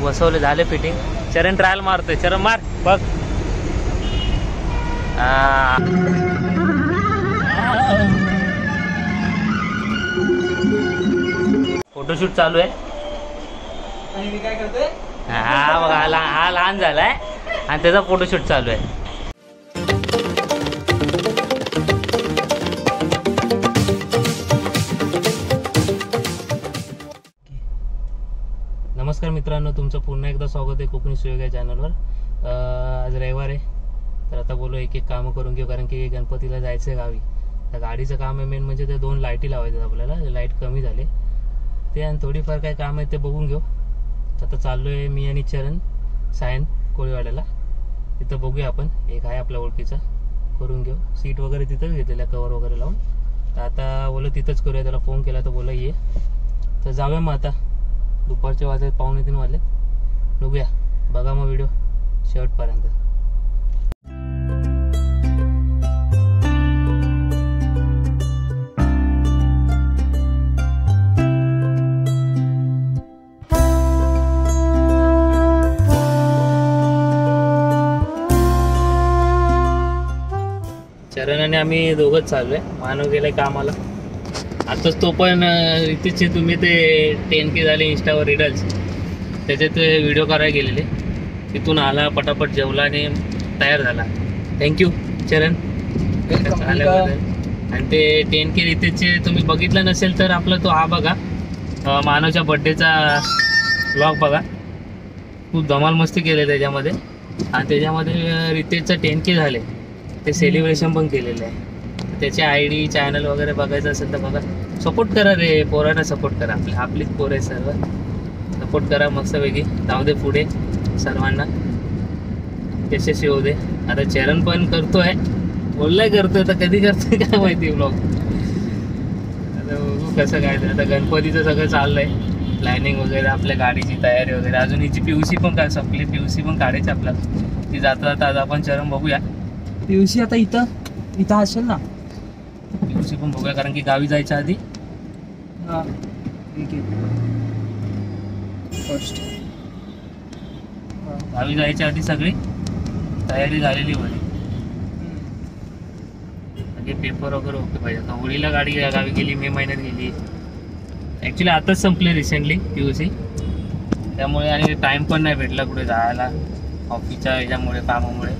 बसवले, झाले फिटिंग. चरण ट्रायल मारतोय. चरण मार बघ. फोटोशूट चालू आहे. आणि मी काय करतोय, हा बघा, हा लहान झालाय आणि त्याचा फोटोशूट चालू आहे. नमस्कार मित्रांनो, तुमचं पुन्हा एकदा स्वागत आहे कोकणी सुयोग या चॅनलवर. आज रविवार आहे, तर आता बोलू एक एक कामं करून घेऊ, कारण की गणपतीला जायचं आहे गावी. तर गाडीचं काम आहे मेन म्हणजे ते 2 लाईटी लावायचे आपल्याला. लाईट कमी झाले ते, आणि थोडीफार काय काम आहे ते बघून घेऊ. आता चाललो आहे मी आणि चरण सायन कोळीवाड्याला. तिथं बघूया आपण, एक आहे आपल्या ओळखीचा, करून घेऊ. सीट वगैरे तिथंच घेतलेल्या, कवर वगैरे लावून. तर आता बोललं तिथंच करूया. त्याला फोन केला तर बोला ये. तर जाऊया मग आता. दुपारचे वाजले 2:45 वाजले. बघूया, बघा मग व्हिडिओ शेवटपर्यंत. चरणाने आम्ही दोघंच चाललोय. मानव गेलाय कामाला. आताच तो पण इथेच तुम्ही ते 10K झाले इंस्टावर रील्स, त्याच्यात व्हिडिओ करायला गेलेले. तिथून आला, पटापट जेवला आणि तयार झाला. थँक्यू चरण आल्याबद्दल. आणि ते 10K रितेशचे तुम्ही बघितलं नसेल तर आपला तो हा बघा, मानवच्या बड्डेचा व्लॉग बघा. खूप धमाल मस्ती केले त्याच्यामध्ये. आणि त्याच्यामध्ये रितेशचं 10K झाले, ते सेलिब्रेशन पण केलेलं आहे. त्याचे ID चॅनल वगैरे बघायचं असेल तर बघा. सपोर्ट करा रे, पोरांना सपोर्ट करा. आपलीच पोर आहे सर्व. सपोर्ट करा मस्तपैकी. जाऊ दे पुढे सर्वांना, यशस्वी होऊ दे. आता चरण पण करतोय, बोललाय करतोय, तर कधी करतोय काय माहिती ब्लॉग. आता बघू कसं काय. आता गणपतीचं सगळं चाललंय, प्लॅनिंग वगैरे, आपल्या गाडीची तयारी वगैरे. अजून हिची PUC पण काय संपली, PUC पण काढायची आपल्याला. ती जाता जाता आज आपण चरण बघूया. PUC आता इथं असेल ना. PUC पण बघूया, कारण की गावी जायच्या आधी. हा ठीक आहे. फर्स्ट गावी जायच्या आधी सगळी तयारी झालेली बरी. म्हणजे पेपर वगैरे ओके पाहिजे. आता होळीला गाडी गावी गेली, मे महिन्यात गेली. ॲक्च्युली आताच संपले रिसेंटली PUC, त्यामुळे. आणि टाईम पण नाही भेटला कुठे जायला ऑफिसच्या ह्याच्यामुळे, कामामुळे.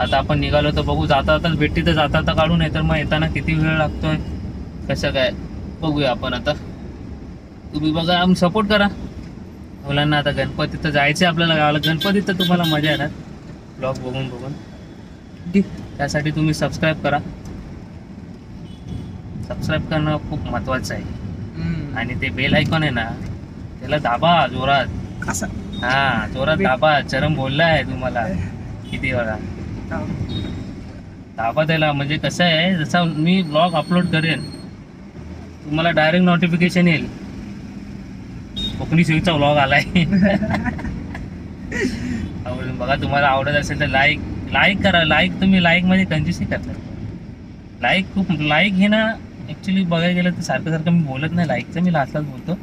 आता आपण निघालो तर बघू, जाता जाताच भेटते तर जाता जाता काढू, नाही तर मग येताना किती वेळ लागतोय कसं काय बघूया आपण. आता तुम्ही बघा, आम्ही सपोर्ट करा मुलांना. आता गणपतीत तर जायचं आपल्याला गावाला. गणपतीत तर तुम्हाला मजा येणार ब्लॉग बघून बघून. त्यासाठी तुम्ही सबस्क्राईब करा. सबस्क्राईब करणं खूप महत्त्वाचं आहे. आणि ते बेल आयकॉन आहे ना, त्याला दाबा जोरात. असं हा, जोरात दाबा. चरण बोललाय तुम्हाला किती वेळा, दाबा त्याला. म्हणजे कसं आहे, जसं मी ब्लॉग अपलोड करेन तुम्हाला डायरेक्ट नोटिफिकेशन येईल, कोकणी सुयोगचा व्लॉग आलाय. आवडून बघा. तुम्हाला आवडत असेल तर लाईक करा. तुम्ही लाईक मध्ये कंजूसी करता. लाईक हे ना, ॲक्च्युली बघायला गेलं तर सारखं मी बोलत नाही लाईकचं. मी लास्टलाच बोलतो.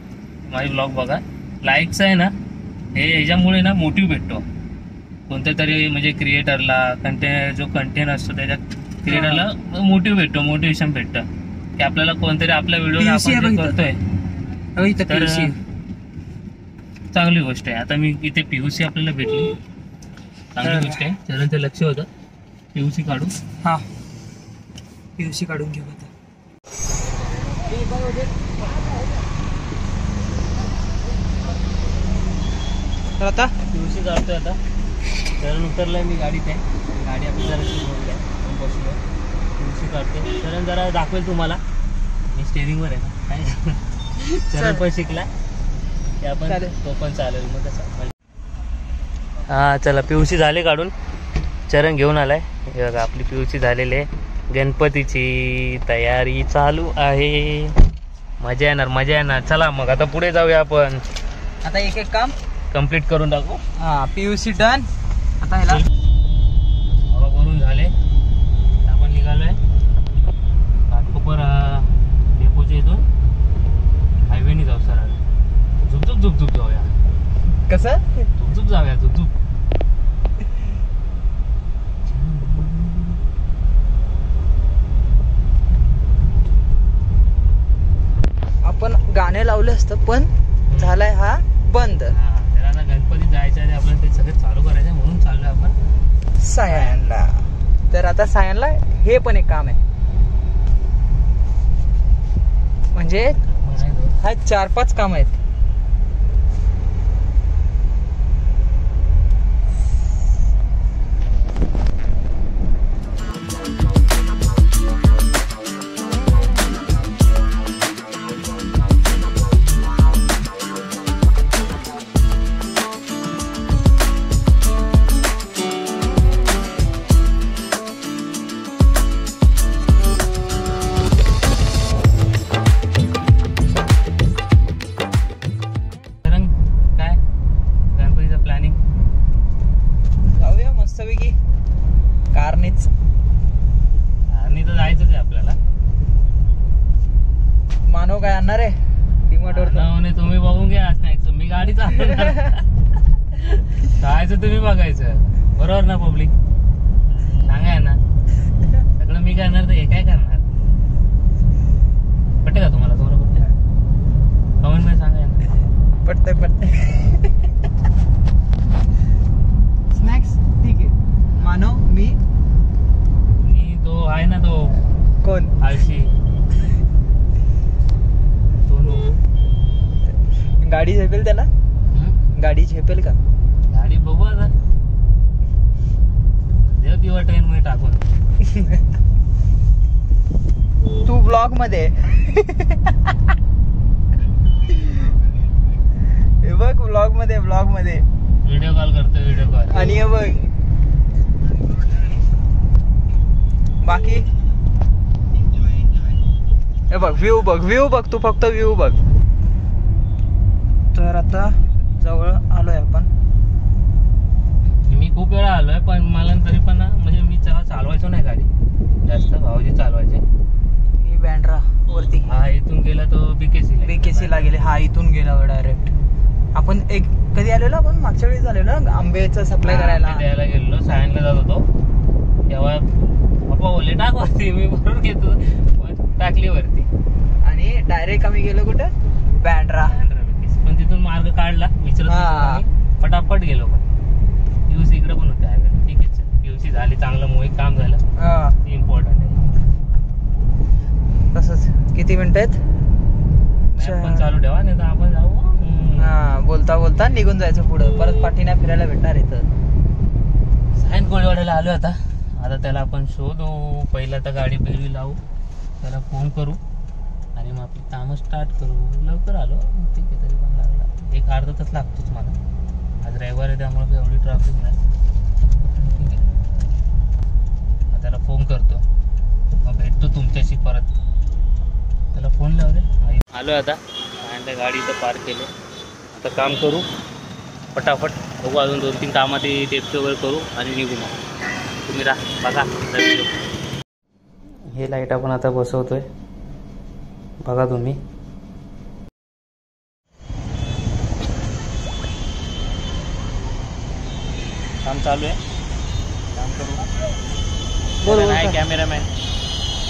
माझे ब्लॉग बघा. लाईकचं आहे ना, हे ह्याच्यामुळे ना मोटिव्ह भेटतो कोणत्या तरी, म्हणजे क्रिएटरला. जो कंटेंट असतो त्याच्यात क्रिएटरला मोटिव्ह भेटतो, मोटिवेशन भेटतं की आपल्याला कोणतरी आपल्या व्हिडिओ आपण करतोय तर चांगली गोष्ट आहे. आता मी इथे PUC आपल्याला भेटली, चांगली गोष्ट आहे. चरणचं लक्ष होतं PUC काढू. हा PUC काढून घेऊ आता. तर आता PUC काढतोय. आता चरण उतरलाय, मी गाडीत आहे. गाडी आपली जरा बोलली आहे, बसलो. PUC काढते. चरण जरा दाखवेल तुम्हाला. मी स्टेरिंगवर आहे ना काय. चरण पण शिकला की आपण, तो पण चालेल मग कसं. हा चला, PUC झाले काढून. चरण घेऊन आलाय. हे बघा, आपली PUC झालेली आहे. गणपतीची तयारी चालू आहे. मजा येणार. चला मग आता पुढे जाऊया आपण. आता एक एक काम कंप्लीट करून टाकू. हा PUC डन. आता ह्याला हवा भरून झाले. आपण निघालोय घाटकोपर डेपोच्या इथून हायवेने जाऊ सरळ. झुक जाऊया. कसं झुकझुक जाऊया झुकझुक. आपण गाणे लावले असतं पण झालाय हा बंद. हा, तर आता गणपती जायच्या आधी आपल्याला ते सगळं चालू करायचं म्हणून चाललोय आपण सायनला. तर आता सायनला हे पण एक काम आहे, म्हणजे हा 4-5 काम आहेत. काय गणपतीचं प्लॅनिंग जाऊया मस्तपैकी कारनेच. आणि तर जायचंच आहे आपल्याला. मानव काय आणणार आहे डिमार्टवर? नावाने तुम्ही बघून घ्या स्नॅक्स, मी गाडी चालवणार. जायचं तुम्ही बघायचं, बरोबर ना पब्लिक? सांगा ना, सगळं मी करणार तर हे काय करणार? पटते का तुम्हाला? तुम्हाला पटते? कमेंट मध्ये सांगा ना. पटतंय. स्नॅक्स ठीक आहे. मानव मी तो आहे ना, तो कोण? आळशी गाडी झेपेल त्याला? गाडी झेपेल का? गाडी बघू आता, देव दिवा ट्रेन मध्ये टाकून. तू ब्लॉग मध्ये हे बघ, ब्लॉग मध्ये व्हिडिओ कॉल करतो, व्हिडिओ कॉल. आणि हे बघ बाकी हे बघ व्ह्यू बघ तू, फक्त व्ह्यू बघ. तर आता जवळ आलोय आपण. मी खूप वेळा आलोय, पण मला तरी पण ना, म्हणजे मी चालवायचो नाही गाडी जास्त, भाऊजी चालवायचे. ही बँड्रा वरती, हा इथून गेला तो BKC ला गेले. हा इथून गेला डायरेक्ट. आपण एक कधी आलेलो, आपण मागच्या वेळी आलेलो ना आंब्याचं सप्लाय करायला. द्यायला गेलो, सायनला जात होतो तेव्हा पप्पा बोलले टाक वरती. मी बरोबर घेतो, टाकली वरती आणि डायरेक्ट आम्ही गेलो कुठं? बँड्रा. पण तिथून मार्ग काढला, विचारत फटाफट गेलो. पण PUC इकडे पण होते हायवे. ठीक आहे, PUC झाली, चांगलं मोहित काम झालं, इम्पॉर्टंट आहे. तसंच किती मिनिट आहेत? मॅप पण चालू ठेवा, नाही तर आपण जाऊ. बोलता बोलता निघून जायचं पुढं, परत पाठी नाही फिरायला भेटणार इथं. सायन कोळीवाड्याला आलो आता. आता त्याला आपण शोधू. पहिला तर गाडी बिळवी लावू, त्याला फोन करू आणि मग आपली कामं स्टार्ट करू. लवकर आलो, ठीक आहे, तरी पण लागला 1 अर्धा तास लागतोच मला. आज रविवार आहे त्यामुळे एवढी ट्रॅफिक नाही. ठीक आहे, त्याला फोन करतो, मग भेटतो तुमच्याशी परत. त्याला फोन लावले. आलो आता आणि त्या गाडी इथं पार्क केले. आता काम करू फटाफट. बघू अजून 2-3 कामात टेप्स वगैरे करू आणि निघू. मग तुम्ही बघा. हे लाईट आपण आता बसवतोय, बघा तुम्ही. काम चालू आहे, काम करू. बोल नाही कॅमेरामॅन,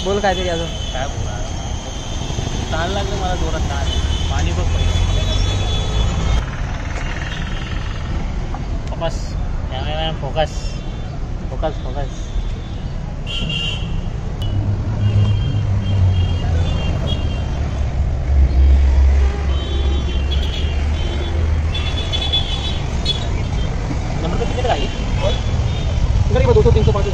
बोल काहीतरी अजून. काय बोला, ताण लागलं मला जोरात. ताण, पाणी बघ पहिलं. Focus cameraman, focus focus focus. Number तो कितने का है? गाड़ी में 200-305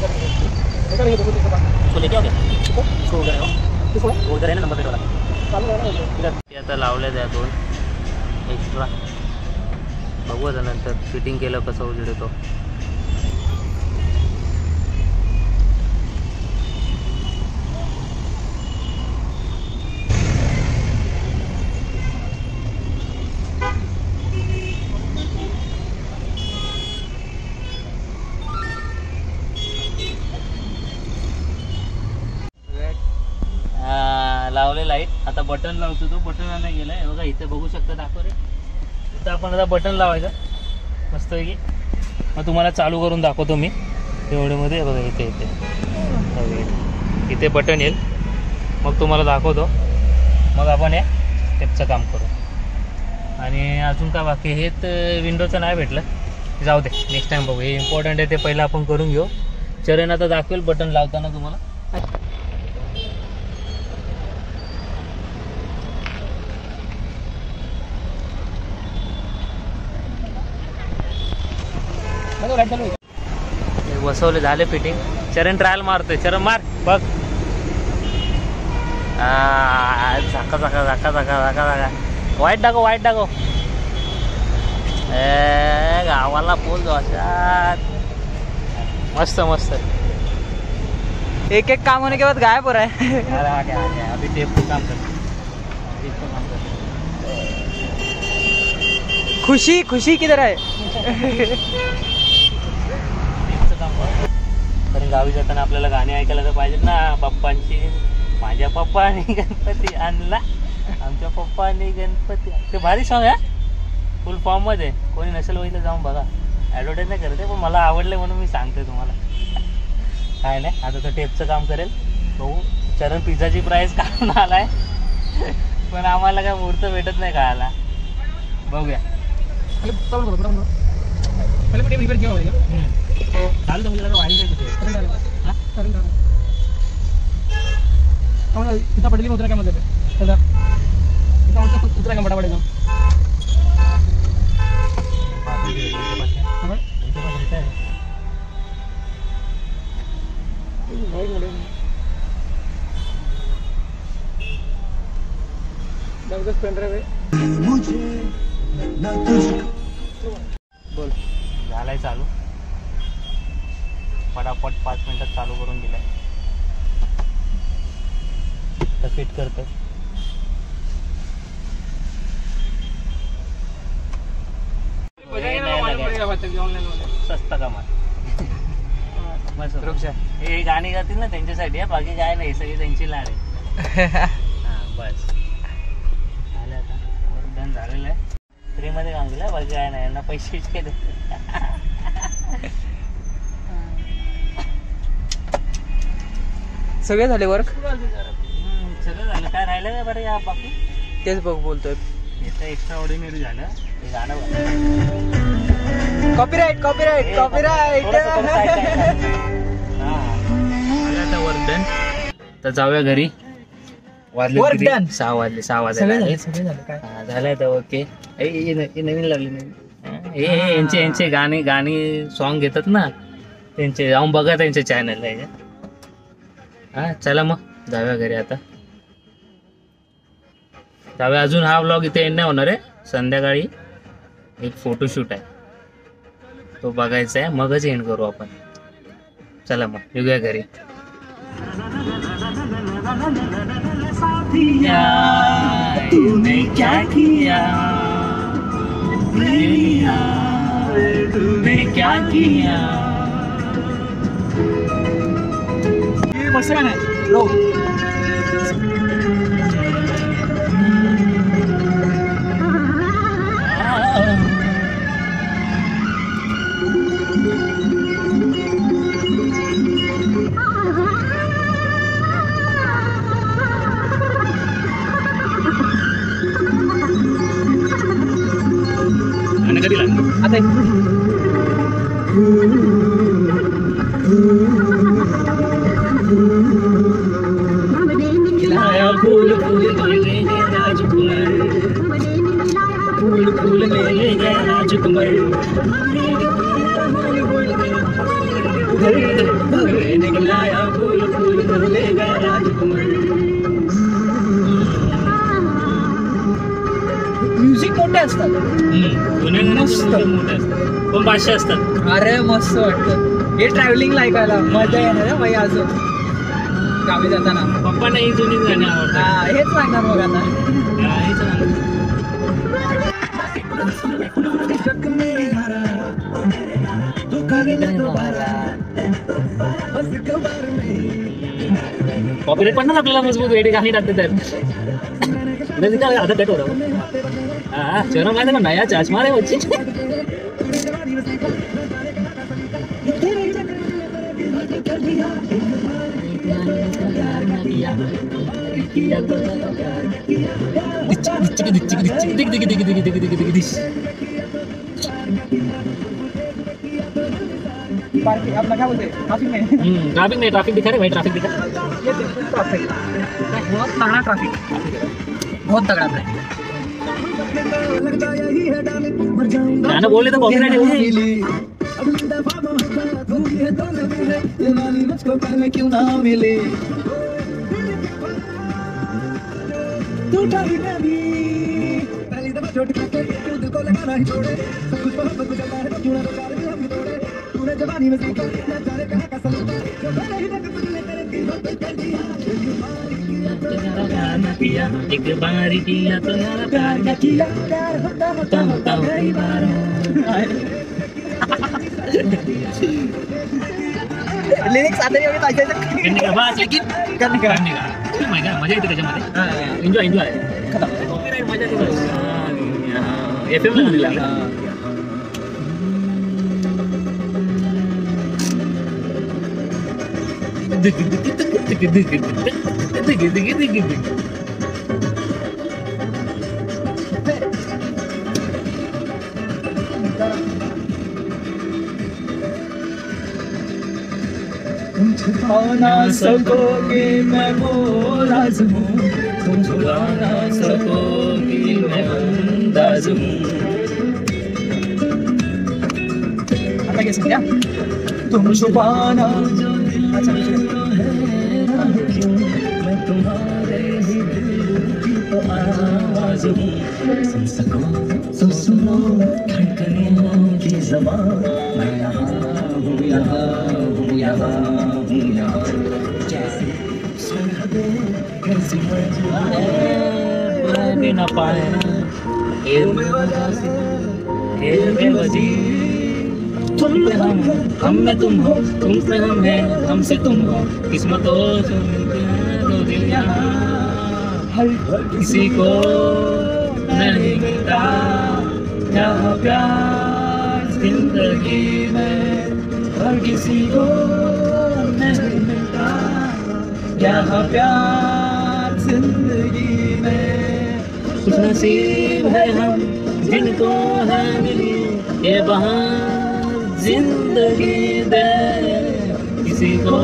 उसको लेके आओगे? इसको उधर है वो, किसको उधर है ना नंबर प्लेट वाला. ते आता लावले त्या 2 एक्स्ट्रा. बघू आता नंतर फिटिंग केलं कसं उजेड येतो. लावले लाईट. आता बटन लावतो. तो बटन नाही गेलाय, बघा इथे बघू शकता, दाखव रे. इथं आपण आता बटन लावायचं. मस्त आहे की. मग तुम्हाला चालू करून दाखवतो मी एवढ्यामध्ये. बघा इथे इथे इथे बटन येईल, मग तुम्हाला दाखवतो. मग आपण हे टेपचं काम करू. आणि अजून काय बाकी, हे तर विंडोचं नाही भेटलं, जाऊ दे नेक्स्ट टाइम बघू. हे इम्पॉर्टंट आहे, ते पहिलं आपण करून घेऊ. चरण आता दाखवेल बटन लावताना तुम्हाला. बसवले, झाले फिटिंग. चरण ट्रायल मारतोय. चरण मार बघ. झाका झाका झाका झाका झाका झाका. वाईट दाखव, वाईट दाखव. गावाला पोल जोशात. मस्त मस्त. एक एक काम होने के बाद गायब हो रहा है. अरे आ गया अभी टेप को काम कर. खुशी खुशी किधर आहे. कारण गावी जाताना आपल्याला गाणी ऐकायला तर पाहिजेत ना बाप्पांची. माझ्या पप्पाने गणपती आणला, आमच्या पप्पाने गणपती. ते भारी सॉंग आहे, फुल फॉर्म मध्ये. कोणी नसेल बघितलं जाऊन बघा. ॲडव्हर्टाईज नाही करते, पण मला आवडलं म्हणून मी सांगतोय तुम्हाला. काय नाही, आता तो टेपचं काम करेल. बघू. चरण पिझ्झाची प्राईस काढून आलाय, पण आम्हाला काय मुहूर्त भेटत नाही खायला. बघूया. चालतं म्हणजे वाढली इथं पडली उतरा काय मध्ये उतरा काय मोठा पडेल. बोल. झालाय चालू. पटापट 5 मिनिटात चालू करून दिलाय. तर फिट करतो. सस्ता कमाल. मस्त. हे गाणी गातील ना त्यांच्यासाठी, बाकी काय नाही, सगळी त्यांची लाड आहे. हां बस झालं. आता डन झालेलं आहे. फ्रीमध्ये काम केलं, बाकी काय नाही. यांना पैसे केले. सगळे झाले वर्क. सगळं झालं. काय राहिलं काय बरं या बाकी. तेच बघ बोलतोय. हे तर एक्स्ट्रा ऑर्डिनरी झालं. हे गाणं कॉपीराइट कॉपीराइट कॉपीराइट. आता वर्क डन. तर जाऊया घरी. वाजले Work किती? done. 6 वाजले. 6 सगळे वाजले. झाले काय. झालंय तर ओके. हे नवीन लागली नवीन. हे यांचे गाणी सॉन्ग घेतात ना त्यांचे, जाऊन बघा त्यांचे चॅनल आहे. हा चला मग जाऊया घरी आता. जाऊया. अजून हा व्लॉग इथे एंड नाही होणार आहे. संध्याकाळी एक फोटोशूट आहे, तो बघायचा आहे, मगच एंड करू आपण. चला मग येऊया घरी. तूने क्या किया, तूने क्या किया. मस्त गाणं आहे. लो. आणि कधी लागलं आता फूल फूल राजकुमार, फूल फूल राजकुमार. फूल फूल राजकुमार. म्युझिक मोठे असतात. मस्त मोठे असतात, पण 500 असतात. अरे मस्त वाटतं हे ट्रॅव्हलिंगला ऐकायला. मजा येणार भाई अजून गावी जाताना. पप्पांना ही जुनीच गाणी आवडतात. हा हेच लागणार मग आता. हेच गाणं. कॉपीराइट पण ना आपल्याला मजबूत वेडी गाणी टाकते तर आता कट हो रहा. चलो मैं देखो नया चश्मा है बच्ची। पार्किंग अपना क्या बोलते हैं ट्रैफिक में। ट्रैफिक दिखा रहे भाई, ट्रैफिक दिखा। ये देखो ट्रैफिक बहुत तगड़ा ट्रैफिक, बहुत तगड़ा ट्रैफिक। गाना बोले तो कॉपीराइट है। क्यों ना मिले तू पहली दफा छोड़ के क्यों दिल को लगाना ही छोड़े, सब कुछ बहुत बदल जाता है क्यों ना प्यार भी हम तोड़े, तूने जवानी में सीखा ना जाने कहां का सलूट जो मैंने ही तक तुझे तेरे दिल को कर दिया, एक बार किया तो यार प्यार क्या किया, प्यार होता कई बार। लिरिक्स आते नहीं होते ऐसे करने का बस, लेकिन करने का मजा येते त्याच्यामध्ये। एन्जॉय खत्म कॉपीराइट मजा येते बस। FM ला दिला तुम छुपा ना सकोगे मैं वो राज हूँ, तुम छुपा ना सकोगी मैं अंदाज हूँ। आता कैसे क्या तुम छुपा ना, अच्छा मैं तुम्हारे ही दिल की तो आवाज हूँ, सुन सको तो सुनो धड़कनों की ज़बान, मैं यहाँ हूँ यहाँ हूँ यहाँ हूँ यहाँ, जैसे सरहदें कैसी मर्जी न पाए तुम में हम में तुम हो, तुम से हम हैं, हमसे तुम हो, किस्मतों से मिलते हैं दो दिल यहाँ, हर किसी को नहीं मिलता यहाँ प्यार जिंदगी में, हर किसी को नहीं मिलता यहाँ प्यार जिंदगी में, कुछ नसीब है हम जिनको है मिली ये बहार जिंदगी दे, किसी को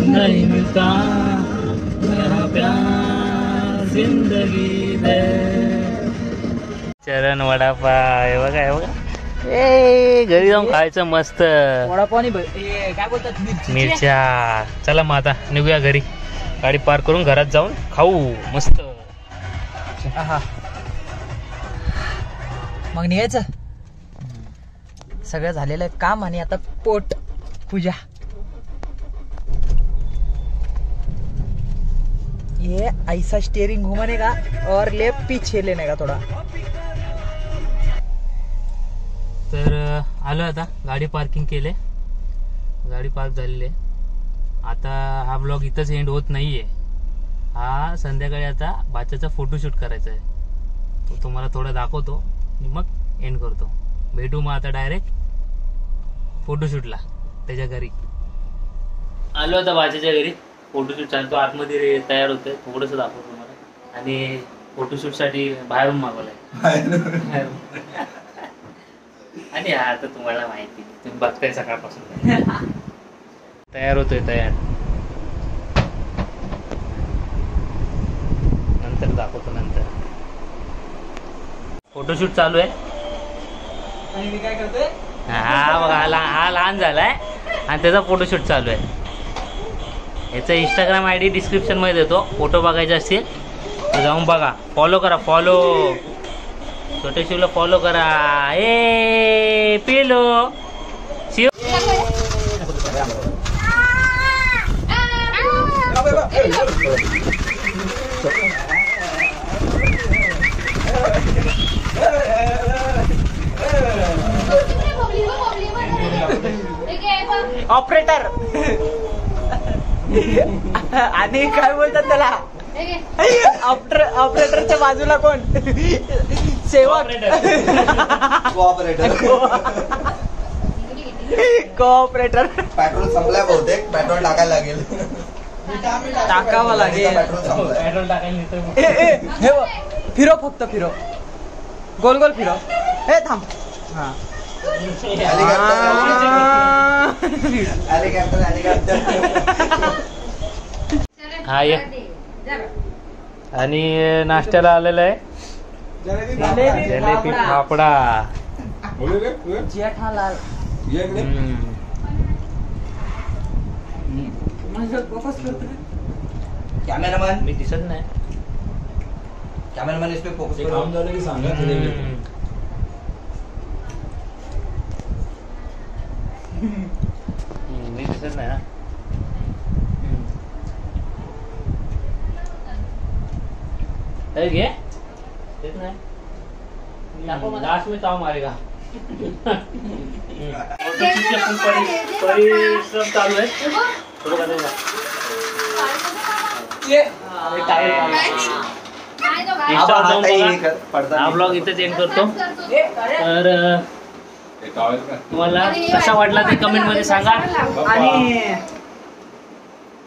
नहीं मिलता यहाँ प्यार जिंदगी दे। चरण वडापाव हे बघा हे बघा, ए घरी जाऊन खायचं मस्त वडापाव आणि काय बोलतात मिरच्या। चला मग आता निघूया घरी, गाडी पार्क करून घरात जाऊन खाऊ मस्त। आहा मग निघायचं, सगळं झालेलं काम आणि आता पोट पूजा। ये ऐसा स्टीयरिंग घुमाने का और लेफ्ट पीछे लेने का थोड़ा। तर आलो आता, गाडी पार्किंग केले, गाडी पार्क झालेली आहे। आता हा ब्लॉग इथंच एंड होत नाहीये, हा संध्याकाळी आता बाच्याचा फोटोशूट करायचा आहे, तो तुम्हाला थोडा दाखवतो आणि मग एंड करतो। भेटू मग आता डायरेक्ट फोटोशूटला त्याच्या घरी। आलो आता बाच्याच्या घरी, फोटोशूट चालतो, आतमध्ये तयार होतंय, थोडंसं दाखवतो तुम्हाला। आणि फोटोशूटसाठी बाहेरून मागवलाय आणि हा आता तुम्हाला माहिती, तुम्ही बघताय सकाळपासून तयार होतोय, तयार नंतर दाखवतो नंतर। फोटोशूट चालू आहे आणि मी काय करतोय, हा बघा, हा लहान झालाय आणि त्याचा फोटोशूट चालू आहे। याचा इंस्टाग्राम ID डिस्क्रिप्शन मध्ये देतो, फोटो बघायचे असतील तर जाऊन बघा, फॉलो करा, फॉलो छोटे शिवला फॉलो करा। ए पिलो शिव ऑपरेटर आणि काय बोलतात त्याला, ऑपरेटरच्या बाजूला कोण, शेवट कोऑपरेटर पेट्रोल संपलाय बहुतेक पेट्रोल टाकायला लागेल टाकावं लागेल पेट्रोल टाकायला नेतो. हे बघ, फिरो फक्त फिरो गोल गोल फिरो हे थांब हा हा ये. आणि नाश्त्याला आलेला आहे जलेबी फाफडा. जेठालाल कॅमेरामॅन मी दिसत नाही. कॅमेरामॅन इस पे फोकस ते काम झालं की सांगा तरी येतो. मी दिसत नाही ना. घे देत नाही. लास्ट में ताव मारेगा. परिश्रम चालू आहे. थोडं का देऊ हा ब्लॉग इथेच एंड करतो. तर तुम्हाला कसा वाटला ते कमेंट मध्ये सांगा. आणि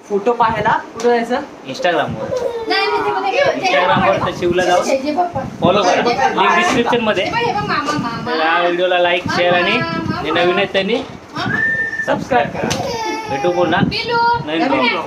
फोटो पाहायला कुठं जायचं इंस्टाग्रामवर तर शिवला जाऊ फॉलो करा. लिंक डिस्क्रिप्शन मध्ये. तर या व्हिडिओला लाईक शेअर आणि जे नवीन आहेत त्यांनी सबस्क्राईब करा. भेटू पुन्हा नवीन ब्लॉग.